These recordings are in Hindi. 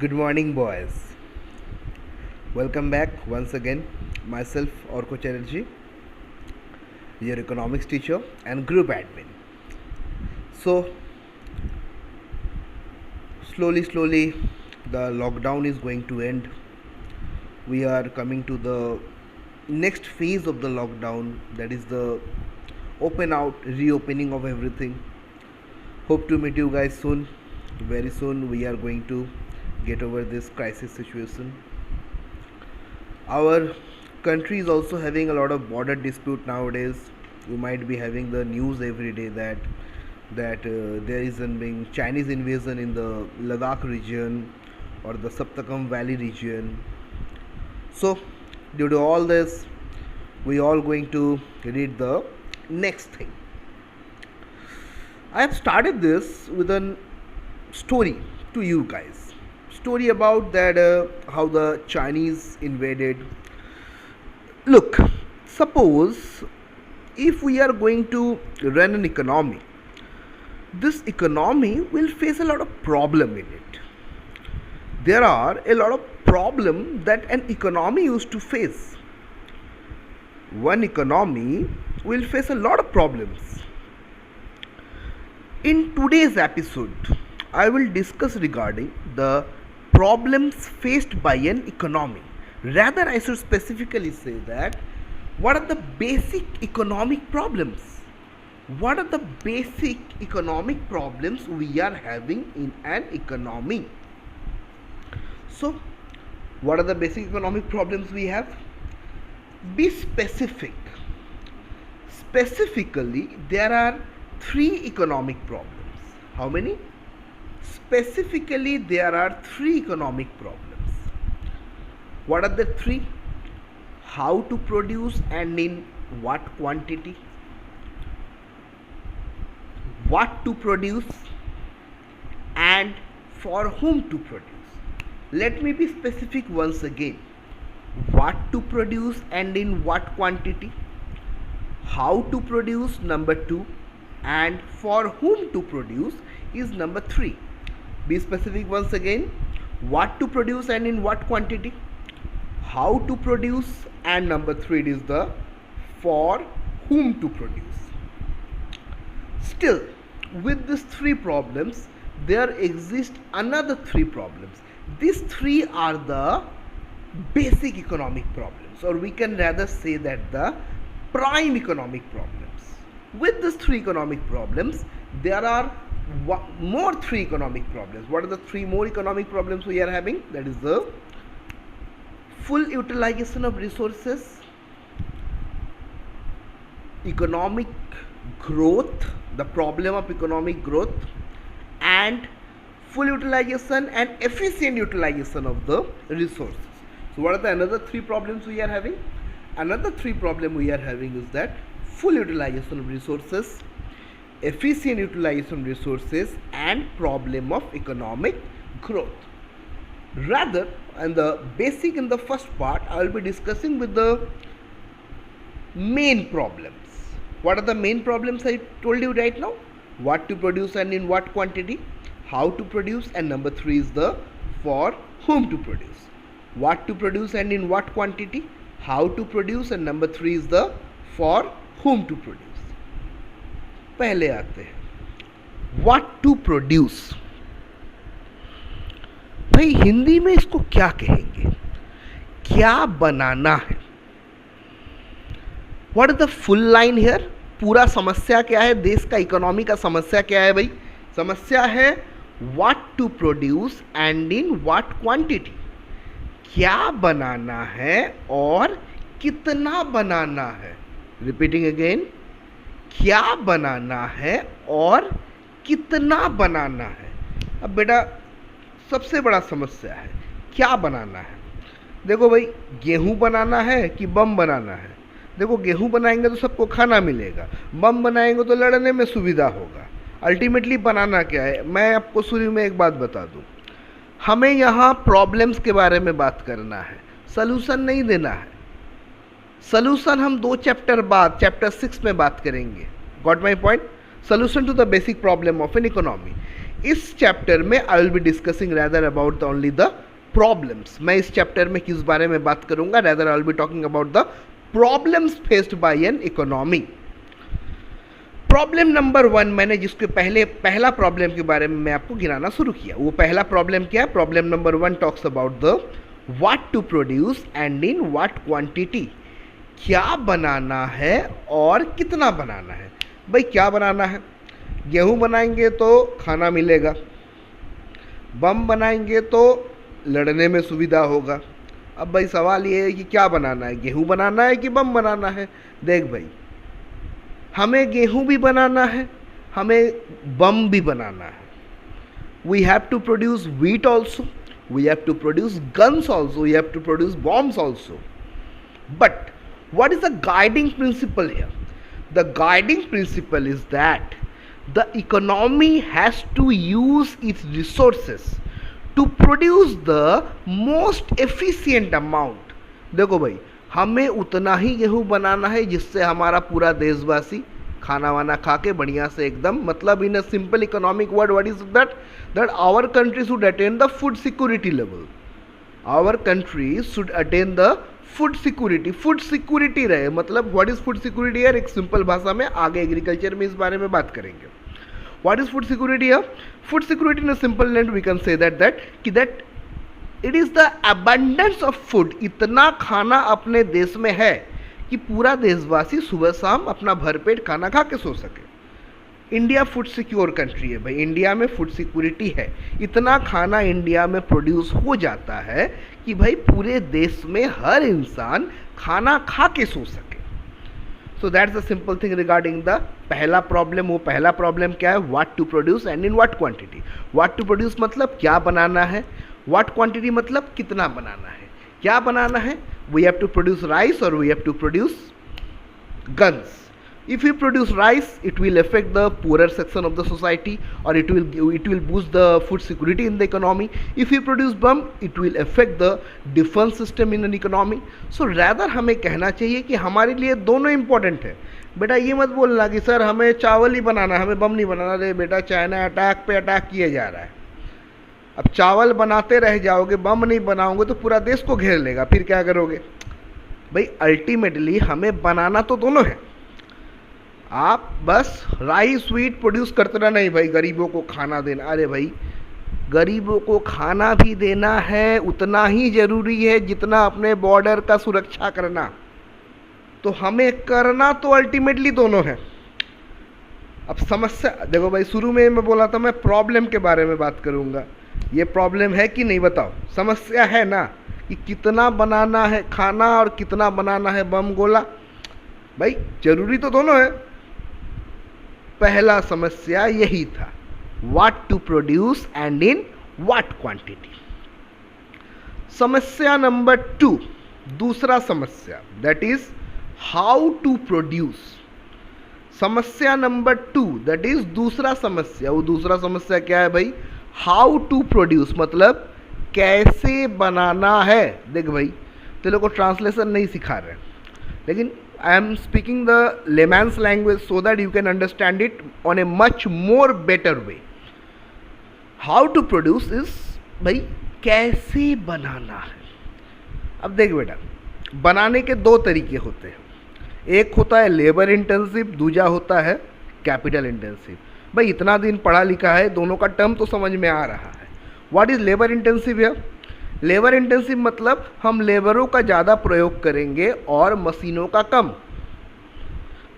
Good morning, boys. Welcome back once again. Myself, Orko Chatterjee, your economics teacher and group admin. So, slowly, the lockdown is going to end. We are coming to the next phase of the lockdown, that is the reopening of everything. Hope to meet you guys soon. Very soon, we are going to get over this crisis situation. Our country is also having a lot of border dispute nowadays. You might be having the news every day that there is a being Chinese invasion in the Ladakh region or the Saptakam Valley region. So, due to all this, we all going to read the next thing. I have started this with a story to you guys. Story about that how the Chinese invaded. Look, suppose if we are going to run an economy, this economy will face a lot of problem in it. There are a lot of problem that an economy used to face. One economy will face a lot of problems. In today's episode, I will discuss regarding the problems faced by an economy. Rather, I should specifically say that what are the basic economic problems? What are the basic economic problems we are having in an economy? So, what are the basic economic problems we have? Be specific. Specifically, there are three economic problems. How many? Specifically, there are three economic problems. What are the three? How to produce and in what quantity? What to produce and for whom to produce? Let me be specific once again. What to produce and in what quantity? How to produce, number 2, and for whom to produce is number 3. Be specific once again. What to produce and in what quantity? How to produce, and number 3 is the for whom to produce. Still, with these three problems, there exist another three problems. These three are the basic economic problems, or we can rather say that the prime economic problems. With these three economic problems, there are more three economic problems. What are the three more economic problems we are having? That is the full utilization of resources, economic growth, the problem of economic growth, and full utilization and efficient utilization of the resources. So what are the another three problems we are having? Another three problem we are having is that full utilization of resources, efficient utilization of resources, and problem of economic growth. Rather, and the basic in the first part, I will be discussing with the main problems. What are the main problems I told you right now? What to produce and in what quantity, how to produce, and number 3 is the for whom to produce. What to produce and in what quantity, how to produce, and number 3 is the for whom to produce. पहले आते हैं what to produce. भाई हिंदी में इसको क्या कहेंगे? क्या बनाना है? What is the full line here? पूरा समस्या क्या है? देश का इकोनॉमी का समस्या क्या है भाई? समस्या है what to produce and in what quantity. क्या बनाना है और कितना बनाना है. रिपीटिंग अगेन, क्या बनाना है और कितना बनाना है. अब बेटा सबसे बड़ा समस्या है क्या बनाना है. देखो भाई, गेहूं बनाना है कि बम बनाना है. देखो, गेहूं बनाएंगे तो सबको खाना मिलेगा, बम बनाएंगे तो लड़ने में सुविधा होगा. अल्टीमेटली बनाना क्या है? मैं आपको शुरू में एक बात बता दूं, हमें यहाँ प्रॉब्लम्स के बारे में बात करना है, सलूशन नहीं देना है. सलूशन हम 2 चैप्टर बाद, चैप्टर 6 में बात करेंगे. Got my point? Solution to the basic problem of an economy. इस चैप्टर में I will be discussing rather about the only the problems. मैं इस चैप्टर में किस बारे में बात करूंगा, rather I will be talking about the problems faced by an economy. Problem number 1, मैंने जिसके पहला प्रॉब्लम के बारे में मैं आपको गिनाना शुरू किया, वो पहला प्रॉब्लम क्या है? Problem number 1 talks about the what to produce and in what quantity. क्या बनाना है और कितना बनाना है। भाई क्या बनाना है? गेहूं बनाएंगे तो खाना मिलेगा, बम बनाएंगे तो लड़ने में सुविधा होगा। अब भाई सवाल ये है कि क्या बनाना है, गेहूं बनाना है कि बम बनाना है? देख भाई, हमें गेहूं भी बनाना है, हमें बम भी बनाना है। We have to produce wheat also, we have to produce guns also, we have to produce bombs also. But what is the guiding principle here? The guiding principle is that the economy has to use its resources to produce the most efficient amount. देखो भाई, हमें उतना ही गेहूं बनाना है जिससे हमारा पूरा देशवासी खाना वाना खा के बढ़िया से एकदम, मतलब in a simple economic word, what is that our country should attain the food security level. Our country should attain the food security रहे। मतलब व्हाट इज फूड सिक्योरिटी यार, एक सिंपल भाषा में, आगे एग्रीकल्चर में इस बारे में बात करेंगे। व्हाट इज फूड सिक्योरिटी है? Food security in a simple land we can say that it is the abundance of food. इतना खाना अपने देश में है कि पूरा देशवासी सुबह शाम अपना भरपेट खाना खा के सो सके। इंडिया फूड सिक्योर कंट्री है भाई, इंडिया में फूड सिक्योरिटी है। इतना खाना इंडिया में प्रोड्यूस हो जाता है कि भाई पूरे देश में हर इंसान खाना खा के सो सके। So that's the simple thing regarding the पहला प्रॉब्लम। वो पहला प्रॉब्लम क्या है? What to produce and in what quantity. What to produce मतलब क्या बनाना है, व्हाट क्वांटिटी मतलब कितना बनाना है। क्या बनाना है? We have to produce rice और we have to produce guns. If we produce rice, it will affect the poorer section of the society, or it will boost the food security in the economy. If we produce bomb, it will affect the defense system in an economy. So rather हमें कहना चाहिए कि हमारे लिए दोनों important है। बेटा ये मत बोलना कि सर हमें चावल ही बनाना, हमें बम नहीं बनाना। अरे बेटा, चाइना अटैक पे अटैक किए जा रहा है। अब चावल बनाते रह जाओगे, बम नहीं बनाओगे तो पूरा देश को घेर लेगा, फिर क्या करोगे? भाई अल्टीमेटली हमें बनाना तो दोनों है। आप बस राइस व्हीट प्रोड्यूस करते रहना, नहीं भाई गरीबों को खाना देना। अरे भाई, गरीबों को खाना भी देना है, उतना ही जरूरी है जितना अपने बॉर्डर का सुरक्षा करना। तो हमें करना तो अल्टीमेटली दोनों है। अब समस्या देखो भाई, शुरू में मैं बोला था मैं प्रॉब्लम के बारे में बात करूंगा। ये प्रॉब्लम है कि नहीं बताओ? समस्या है ना कि कितना बनाना है खाना और कितना बनाना है बम गोला। भाई जरूरी तो दोनों है। पहला समस्या यही था, what to produce and in what quantity. समस्या नंबर 2, दूसरा समस्या, that is how to produce. समस्या नंबर 2 दैट इज दूसरा समस्या। वो दूसरा समस्या क्या है भाई? हाउ टू प्रोड्यूस मतलब कैसे बनाना है। देख भाई, तेरे को ट्रांसलेशन नहीं सिखा रहे, लेकिन I am speaking the layman's language so that you can understand it on a much more better way. How to produce is भाई कैसे बनाना है। अब देख बेटा, बनाने के दो तरीके होते हैं। एक होता है लेबर इंटेंसिव, दूसरा होता है कैपिटल इंटेंसिव। भाई इतना दिन पढ़ा लिखा है, दोनों का टर्म तो समझ में आ रहा है। व्हाट इज लेबर इंटेंसिव है? लेबर इंटेंसिव मतलब हम लेबरों का ज़्यादा प्रयोग करेंगे और मशीनों का कम।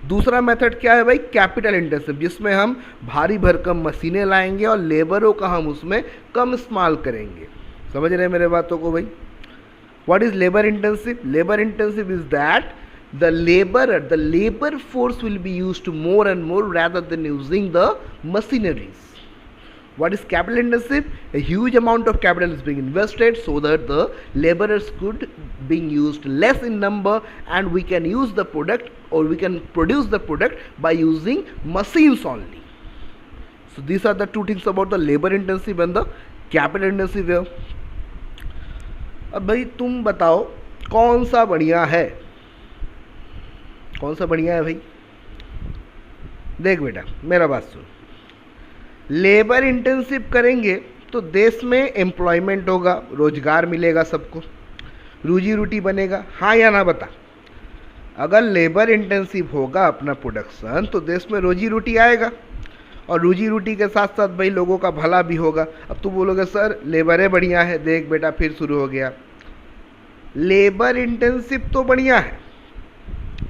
दूसरा मेथड क्या है भाई? कैपिटल इंटेंसिव, जिसमें हम भारी भरकम मशीनें लाएंगे और लेबरों का हम उसमें कम इस्तेमाल करेंगे। समझ रहे हैं मेरे बातों को भाई? What is labour intensive? Labour intensive is that the labor force will be used more and more rather than using the machineries. What is capital intensive? A huge amount of capital is being invested so that the laborers could being used less in number, and we can use the product, or we can produce the product by using machines only. So these are the two things about the labor intensive and the capital intensive here. अब भाई तुम बताओ कौन सा बढ़िया है? कौन सा बढ़िया है भाई? देख बेटा मेरा बात सुन, लेबर इंटेंसिव करेंगे तो देश में एम्प्लॉयमेंट होगा, रोजगार मिलेगा सबको, रोजी रोटी बनेगा। हाँ या ना बता? अगर लेबर इंटेंसिव होगा अपना प्रोडक्शन तो देश में रोजी रोटी आएगा, और रोजी रोटी के साथ साथ भाई लोगों का भला भी होगा। अब तू बोलोगे सर लेबरें बढ़िया है, देख बेटा फिर शुरू हो गया। लेबर इंटेंसिव तो बढ़िया है,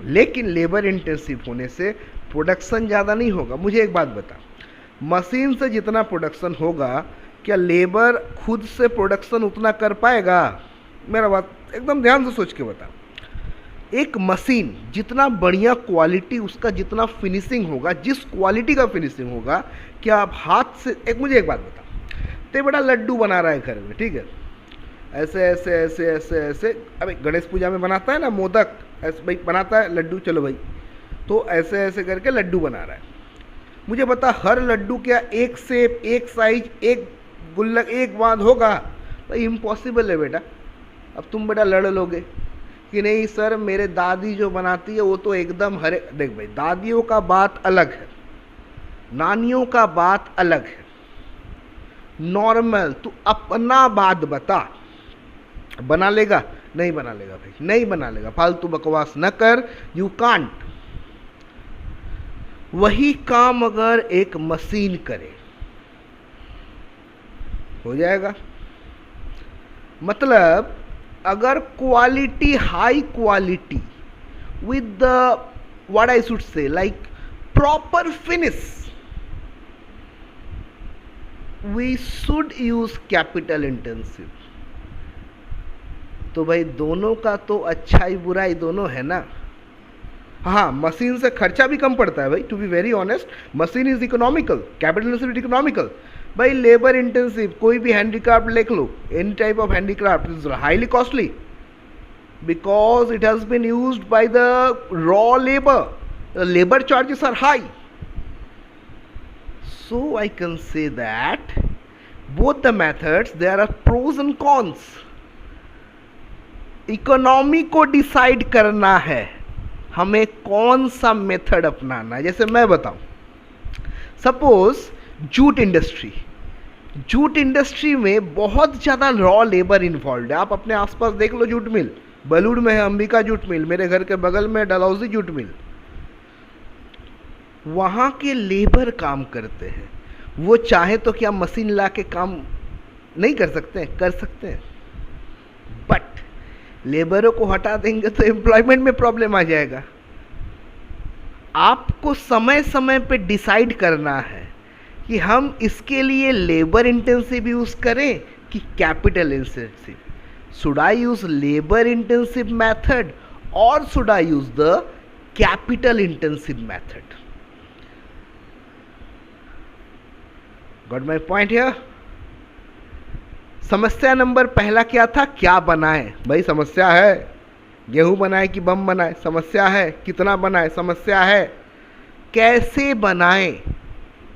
लेकिन लेबर इंटेंसिव होने से प्रोडक्शन ज़्यादा नहीं होगा। मुझे एक बात बता, मशीन से जितना प्रोडक्शन होगा, क्या लेबर खुद से प्रोडक्शन उतना कर पाएगा? मेरा बात एकदम ध्यान से सोच के बता। एक मशीन जितना बढ़िया क्वालिटी, उसका जितना फिनिशिंग होगा, जिस क्वालिटी का फिनिशिंग होगा, क्या आप हाथ से मुझे एक बात बता, ते बड़ा लड्डू बना रहा है घर में, ठीक है, ऐसे ऐसे ऐसे ऐसे ऐसे, अबे गणेश पूजा में बनाता है ना मोदक, ऐसे भाई बनाता है लड्डू, चलो भाई, तो ऐसे ऐसे करके लड्डू बना रहा है। मुझे बता हर लड्डू क्या एक शेप, एक साइज, एक गुल्लक, एक बांध होगा? भाई इम्पॉसिबल है बेटा। अब तुम बेटा लड़ लोगे कि नहीं सर मेरे दादी जो बनाती है वो तो एकदम हरे। देख भाई, दादियों का बात अलग है, नानियों का बात अलग है, नॉर्मल। तू अपना बात बता, बना लेगा? नहीं बना लेगा भाई, नहीं बना लेगा, फालतू बकवास न कर, यू कांट। वही काम अगर एक मशीन करे हो जाएगा। मतलब अगर quality, high quality with the what I should say like proper finish, we should use capital intensive. तो भाई दोनों का तो अच्छाई बुराई दोनों है ना। हाँ, मशीन से खर्चा भी कम पड़ता है भाई, to be very honest, machine is economical, capital intensive economical. भाई लेबर इंटेंसिव कोई भी हैंडीक्राफ्ट देख लो, any type of handicraft is highly costly because it has been used by the raw labour, labour charges are high. So I can say that both the methods there are pros and cons. Economy को डिसाइड करना है हमें कौन सा मेथड अपनाना है। जैसे मैं बताऊं, सपोज जूट इंडस्ट्री में बहुत ज़्यादा रॉ लेबर इन्वॉल्व है। आप अपने आसपास देख लो, जूट मिल बलूड़ में है, अंबिका जूट मिल, मेरे घर के बगल में डलहौजी जूट मिल, वहाँ के लेबर काम करते हैं। वो चाहे तो क्या मशीन ला के काम नहीं कर सकते हैं? कर सकते हैं, बट लेबरों को हटा देंगे तो एम्प्लॉयमेंट में प्रॉब्लम आ जाएगा। आपको समय समय पे डिसाइड करना है कि हम इसके लिए लेबर इंटेंसिव यूज करें कि capital intensive. Should I use labour intensive method और should I use the capital intensive method? Got my point here? समस्या नंबर पहला क्या था? क्या बनाए? भाई समस्या है, गेहूं बनाए कि बम बनाए? समस्या है। कितना बनाए? समस्या है। कैसे बनाए?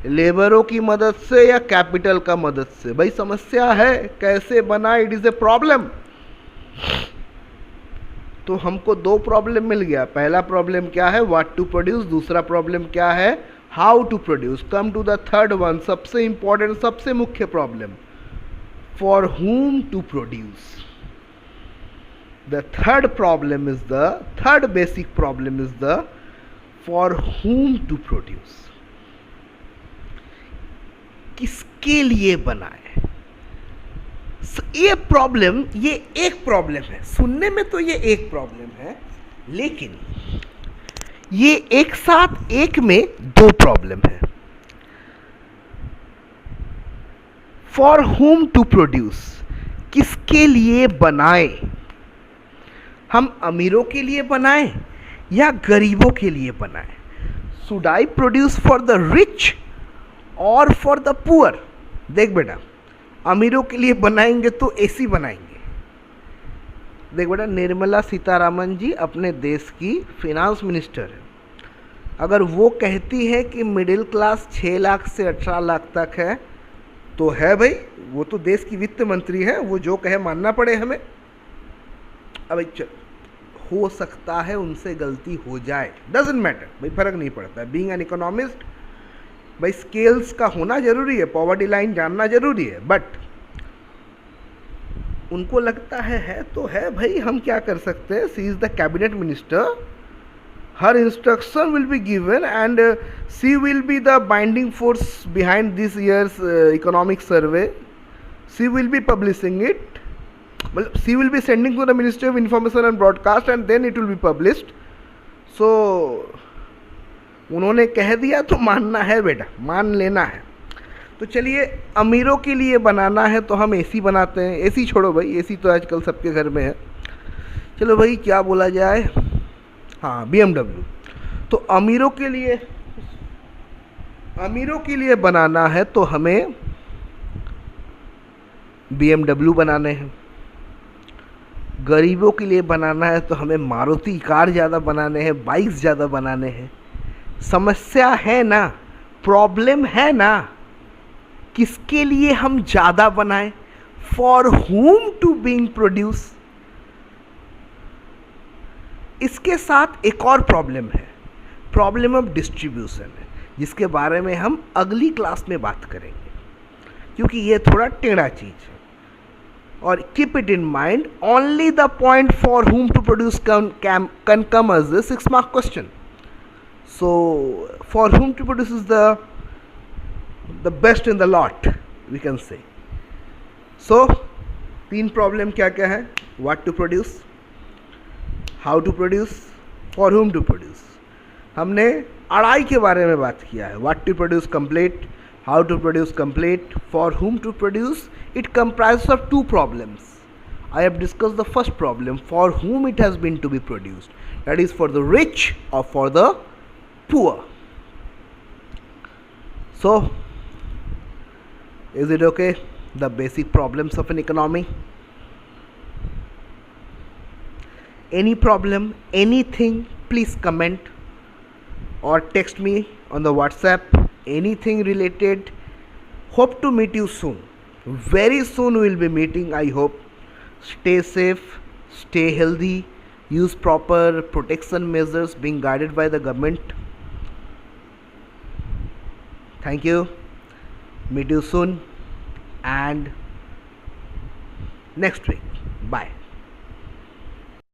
लेबरों की मदद से या कैपिटल का मदद से? भाई समस्या है, कैसे बनाए? It is a problem. तो हमको दो प्रॉब्लम मिल गया। पहला प्रॉब्लम क्या है? What to produce. दूसरा प्रॉब्लम क्या है? How to produce. Come to the third one, सबसे इंपॉर्टेंट, सबसे मुख्य problem, for whom to produce. The third basic problem is the for whom to produce. किसके लिए बनाए? ये प्रॉब्लम, ये एक प्रॉब्लम है, सुनने में तो ये एक प्रॉब्लम है, लेकिन ये एक साथ एक में दो प्रॉब्लम है। फॉर होम टू प्रोड्यूस, किसके लिए बनाए? हम अमीरों के लिए बनाए या गरीबों के लिए बनाए? Should I produce for the rich और फॉर द पुअर? देख बेटा, अमीरों के लिए बनाएंगे तो एसी बनाएंगे। देख बेटा, निर्मला सीतारामन जी अपने देश की फिनांस मिनिस्टर है। अगर वो कहती है कि मिडिल क्लास 6 लाख से 18 लाख तक है तो है भाई, वो तो देश की वित्त मंत्री है, वो जो कहे मानना पड़े हमें। अब चल, हो सकता है उनसे गलती हो जाए, डजंट मैटर भाई, फर्क नहीं पड़ता है। बीइंग एन इकोनॉमिस्ट भाई स्केल्स का होना जरूरी है, पॉवर्टी लाइन जानना जरूरी है, बट उनको लगता है तो है भाई, हम क्या कर सकते हैं, she is the cabinet minister, her instruction will be given and she will be the binding force behind this year's economic survey, she will be publishing it, मतलब she will be sending to the ministry of information and broadcast and then it will be published. So उन्होंने कह दिया तो मानना है बेटा, मान लेना है. तो चलिए, अमीरों के लिए बनाना है तो हम एसी बनाते हैं. एसी छोड़ो भाई, एसी तो आजकल सबके घर में है. चलो भाई, क्या बोला जाए, हाँ BMW. तो अमीरों के लिए बनाना है तो हमें BMW बनाने हैं. गरीबों के लिए बनाना है तो हमें मारुति कार ज़्यादा बनाने हैं, बाइक्स ज़्यादा बनाने हैं. समस्या है ना, प्रॉब्लम है ना, किसके लिए हम ज़्यादा बनाएं, for whom to being produce. इसके साथ एक और प्रॉब्लम है, प्रॉब्लम ऑफ डिस्ट्रीब्यूशन है, जिसके बारे में हम अगली क्लास में बात करेंगे, क्योंकि ये थोड़ा टेढ़ा चीज़ है. और keep it in mind, only the point for whom to produce can come as a 6 mark question. So for whom to produce is the best in the lot, we can say. So 3 problem क्या क्या है, what to produce, how to produce, for whom to produce. हमने अढ़ाई के बारे में बात किया है, what to produce complete, how to produce complete, for whom to produce. It comprises of 2 problems. I have discussed the first problem, for whom it has been to be produced, that is for the rich or for the poor. So is it okay, the basic problems of an economy? Any problem, anything, please comment or text me on the WhatsApp, anything related. Hope to meet you soon, very soon we will be meeting, I hope. Stay safe, stay healthy, use proper protection measures being guided by the government. Thank you, meet you soon and next week. Bye.